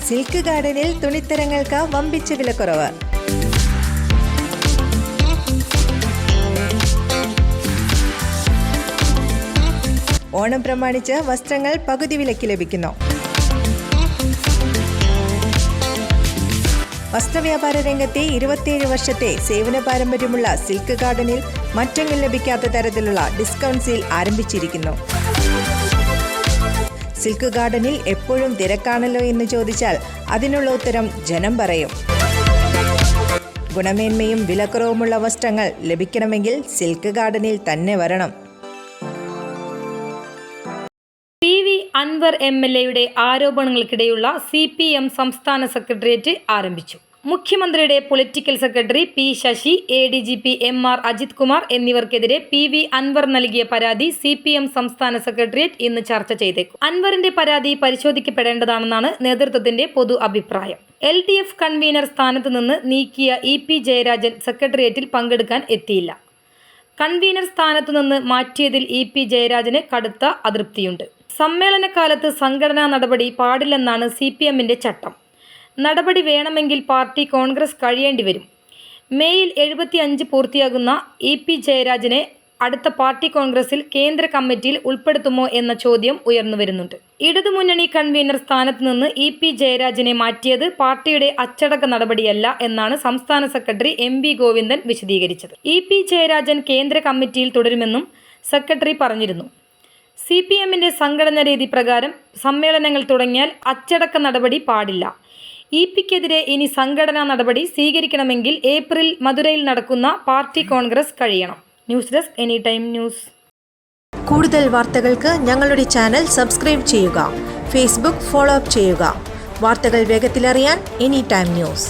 Silk ഗാർഡനിൽ തുണിത്തരങ്ങൾക്ക് വമ്പിച്ച വിലക്കുറവ്. ഓണം പ്രമാണിച്ച് വസ്ത്രങ്ങൾ പകുതി വിലയ്ക്ക് ലഭിക്കുന്നു. വസ്ത്രവ്യാപാര രംഗത്തെ 27 വർഷത്തെ സേവന പാരമ്പര്യമുള്ള സിൽക്ക് ഗാർഡനിൽ മറ്റെങ്ങും ലഭിക്കാത്ത തരത്തിലുള്ള ഡിസ്കൗണ്ട് സെയിൽ ആരംഭിച്ചിരിക്കുന്നു. സിൽക്ക് ഗാർഡനിൽ എപ്പോഴും തിരക്കാണല്ലോ എന്ന് ചോദിച്ചാൽ അതിനുള്ള ഉത്തരം ജനം പറയും. ഗുണമേന്മയും വിലക്കുറവുമുള്ള വസ്ത്രങ്ങൾ ലഭിക്കണമെങ്കിൽ സിൽക്ക് ഗാർഡനിൽ തന്നെ വരണം. PV അൻവർ MLA ആരോപണങ്ങൾക്കിടെയുള്ള CPM സംസ്ഥാന സെക്രട്ടേറിയറ്റ് ആരംഭിച്ചു. മുഖ്യമന്ത്രിയുടെ political secretary P. Sasi, ADGP MR Ajith Kumar എന്നിവർക്കെതിരെ PV അൻവർ നൽകിയ പരാതി CPM സംസ്ഥാന സെക്രട്ടേറിയറ്റ് ഇന്ന് ചർച്ച ചെയ്തേക്കും. അൻവറിന്റെ പരാതി പരിശോധിക്കപ്പെടേണ്ടതാണെന്നാണ് നേതൃത്വത്തിന്റെ പൊതു അഭിപ്രായം. LDF കൺവീനർ സ്ഥാനത്ത് നിന്ന് നീക്കിയ EP ജയരാജൻ സെക്രട്ടേറിയറ്റിൽ പങ്കെടുക്കാൻ എത്തിയില്ല. കൺവീനർ സ്ഥാനത്തു നിന്ന് മാറ്റിയതിൽ EP ജയരാജന് കടുത്ത അതൃപ്തിയുണ്ട്. സമ്മേളനകാലത്ത് സംഘടനാ നടപടി പാടില്ലെന്നാണ് CPMന്റെ ചട്ടം. നടപടി വേണമെങ്കിൽ പാർട്ടി കോൺഗ്രസ് കഴിയേണ്ടി വരും. മേയിൽ 75 പൂർത്തിയാകുന്ന EP ജയരാജനെ അടുത്ത പാർട്ടി കോൺഗ്രസിൽ കേന്ദ്ര കമ്മിറ്റിയിൽ ഉൾപ്പെടുത്തുമോ എന്ന ചോദ്യം ഉയർന്നുവരുന്നുണ്ട്. ഇടതുമുന്നണി കൺവീനർ സ്ഥാനത്ത് നിന്ന് EP ജയരാജനെ മാറ്റിയത് പാർട്ടിയുടെ അച്ചടക്ക നടപടിയല്ല എന്നാണ് സംസ്ഥാന സെക്രട്ടറി MV ഗോവിന്ദൻ വിശദീകരിച്ചത്. EP ജയരാജൻ കേന്ദ്ര കമ്മിറ്റിയിൽ തുടരുമെന്നും സെക്രട്ടറി പറഞ്ഞിരുന്നു. CPMന്റെ സംഘടനാ രീതി പ്രകാരം സമ്മേളനങ്ങൾ തുടങ്ങിയാൽ അച്ചടക്ക നടപടി പാടില്ല. EPക്കെതിരെ ഇനി സംഘടനാ നടപടി സ്വീകരിക്കണമെങ്കിൽ ഏപ്രിൽ മധുരയിൽ നടക്കുന്ന പാർട്ടി കോൺഗ്രസ് കഴിയണം. News desk any time news. കൂടുതൽ വാർത്തകൾക്ക് ഞങ്ങളുടെ ചാനൽ സബ്സ്ക്രൈബ് ചെയ്യുക. ഫേസ്ബുക്ക് ഫോളോ അപ്പ് ചെയ്യുക. വാർത്തകൾ വേഗത്തിലറിയാൻ എനി ടൈം ന്യൂസ്.